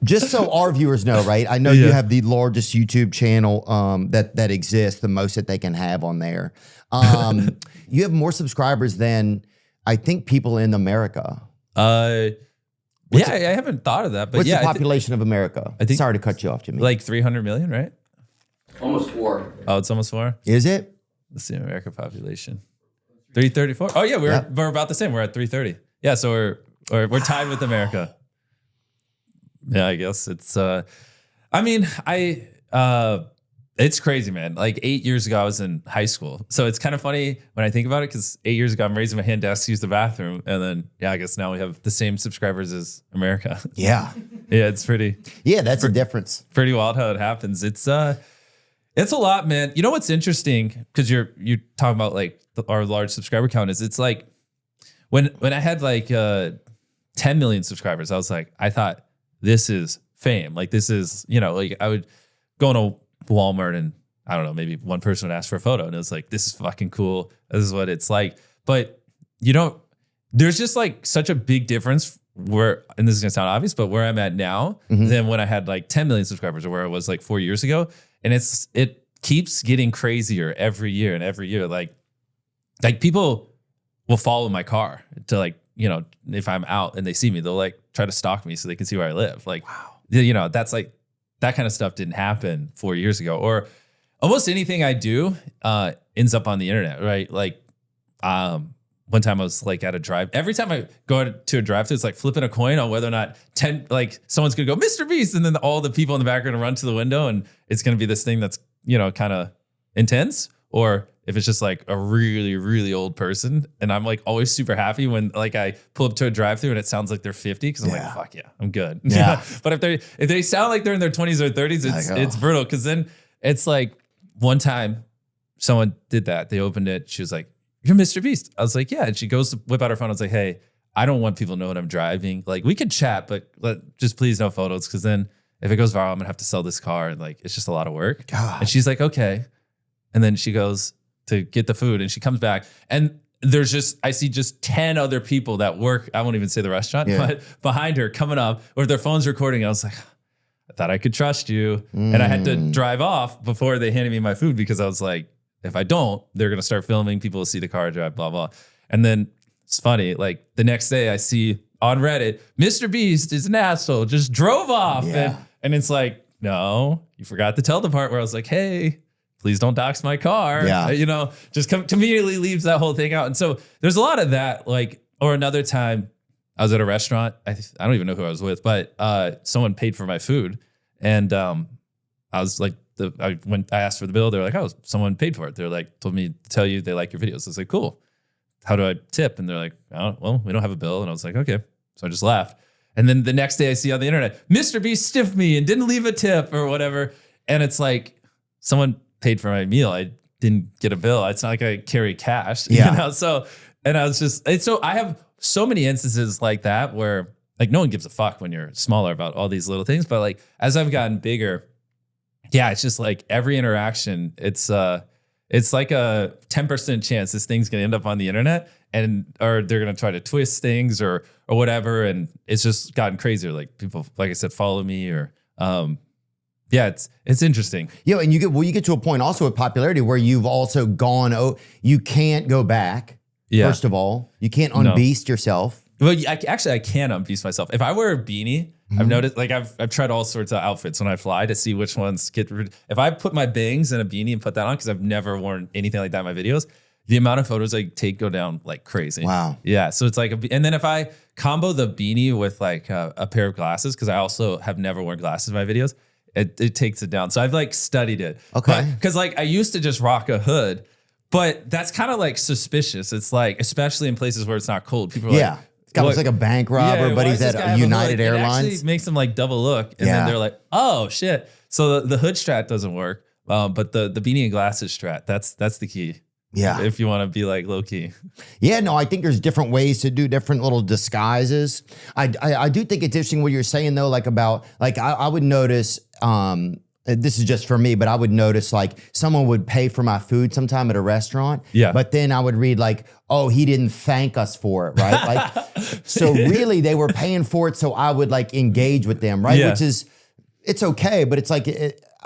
just so our viewers know, right? I know you have the largest YouTube channel that exists, the most that they can have on there. You have more subscribers than I think people in America. I haven't thought of that. But what's the population of America? I think, sorry to cut you off, Jimmy. Like 300 million, right? Almost 4. Oh, it's almost 4? Is it? Let's see, America population. 334. Oh yeah, we're about the same. We're at 330. Yeah, so we're tied with America. Yeah, I guess it's it's crazy, man. Like 8 years ago, I was in high school. So it's kind of funny when I think about it, because 8 years ago, I'm raising my hand to use the bathroom. And then, I guess now we have the same subscribers as America. Yeah. Yeah, it's pretty. Yeah, that's a difference. Pretty wild how it happens. It's a lot, man. You know what's interesting? Because you're talking about like our large subscriber count is it's like when I had like 10 million subscribers, I thought this is fame. Like this is, like I would go into Walmart and I don't know, maybe one person would ask for a photo and it was like, this is fucking cool. This is what it's like. But there's just like such a big difference where, and this is gonna sound obvious, but where I'm at now than when I had like 10 million subscribers or where I was like 4 years ago. And it keeps getting crazier every year and every year. Like people will follow my car to like, if I'm out and they see me, they'll like try to stalk me so they can see where I live. Like, wow. That's like, that kind of stuff didn't happen 4 years ago. Or almost anything I do ends up on the internet, right? Like one time I was like at a drive. Every time I go to a drive-thru, it's like flipping a coin on whether or not someone's gonna go MrBeast, and then all the people in the background run to the window, and it's gonna be this thing that's kind of intense, or if it's just like a really, really old person. And I'm like always super happy when like I pull up to a drive-thru and it sounds like they're 50 because I'm like, fuck yeah, I'm good. Yeah. But if they sound like they're in their 20s or 30s, it's brutal, because then it's like one time someone did that. They opened it. She was like, "You're MrBeast." I was like, "Yeah." And she goes to whip out her phone. I was like, "Hey, I don't want people to know what I'm driving. Like we could chat, but just please no photos, because then if it goes viral, I'm gonna have to sell this car, and like it's just a lot of work." God. And she's like, "Okay." And then she goes to get the food and she comes back and I see just 10 other people that work, I won't even say the restaurant, but behind her coming up with their phones recording. I was like, I thought I could trust you. And I had to drive off before they handed me my food, because I was like, if I don't, they're going to start filming. People will see the car drive, blah, blah. And then it's funny. Like the next day I see on Reddit, MrBeast is an asshole, just drove off. Yeah. And it's like, no, you forgot to tell the part where I was like, hey, please don't dox my car. Yeah. Just immediately leaves that whole thing out. And so there's a lot of that. Like, or another time I was at a restaurant. I don't even know who I was with, but someone paid for my food. And I was like, I asked for the bill. They're like, oh, someone paid for it. They're like, told me to tell you they like your videos. I was like, cool. How do I tip? And they're like, oh, well, we don't have a bill. And I was like, okay. So I just laughed. And then the next day I see on the internet, MrBeast stiffed me and didn't leave a tip or whatever. And it's like, someone paid for my meal. I didn't get a bill. It's not like I carry cash. Yeah. So, and I was just, I have so many instances like that where like no one gives a fuck when you're smaller about all these little things. But like, as I've gotten bigger, it's just like every interaction, it's like a 10% chance this thing's going to end up on the internet, or they're going to try to twist things or whatever. And it's just gotten crazier. Like people, like I said, follow me or, it's interesting. And you get to a point also with popularity where you've also gone, you can't go back. Yeah. First of all, you can't unbeast yourself. Well, I can unbeast myself. If I wear a beanie, I've noticed, like I've tried all sorts of outfits when I fly to see which ones get rid. If I put my bangs in a beanie and put that on, because I've never worn anything like that in my videos, the amount of photos I take go down like crazy. Wow. Yeah. So it's like, and then if I combo the beanie with like a pair of glasses, because I also have never worn glasses in my videos, it takes it down. So I've like studied it. Okay. Because like I used to just rock a hood, but that's kind of like suspicious. It's like, especially in places where it's not cold, people are like, Guy looks like a bank robber, but he's at United Airlines. It actually makes them like double look. And then they're like, oh shit. So the hood strat doesn't work. But the beanie and glasses strat, that's the key. Yeah. If you want to be like low key. Yeah, no, I think there's different ways to do different little disguises. I do think it's interesting what you're saying though, like about, like I would notice this is just for me, but I would notice like someone would pay for my food sometime at a restaurant. Yeah. But then I would read like, oh, he didn't thank us for it, right? Like, so really they were paying for it so I would like engage with them, right? Yeah. Which is, it's okay, but it's like,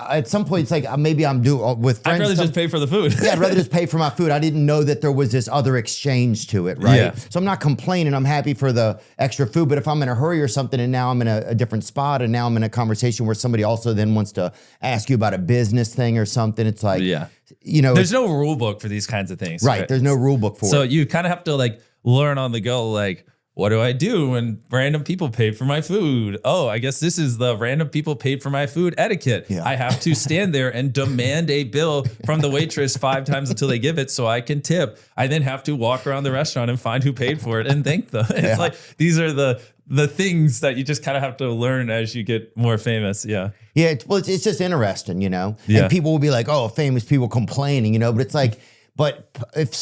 at some point it's like maybe I'm doing with friends. I'd rather just pay for the food. Yeah, I'd rather just pay for my food. I didn't know that there was this other exchange to it, right? Yeah. So I'm not complaining. I'm happy for the extra food. But if I'm in a hurry or something and now I'm in a different spot and now I'm in a conversation where somebody also then wants to ask you about a business thing or something, it's like, you know. There's no rule book for these kinds of things. Right. There's no rule book for it. So you kind of have to like learn on the go, like, what do I do when random people pay for my food? Oh, I guess this is the random people paid for my food etiquette. Yeah. I have to stand there and demand a bill from the waitress 5 times until they give it so I can tip. I then have to walk around the restaurant and find who paid for it and thank them. It's like, these are the things that you just kind of have to learn as you get more famous. Yeah. Yeah. Well, it's just interesting, you know? Yeah. And people will be like, oh, famous people complaining, you know? But it's like, but if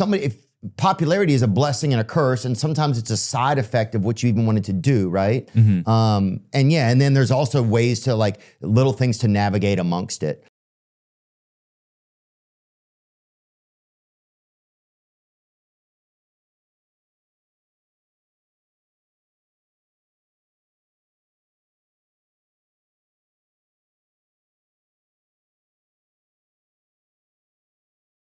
popularity is a blessing and a curse, and sometimes it's a side effect of what you even wanted to do, right? And then there's also ways to like little things to navigate amongst it.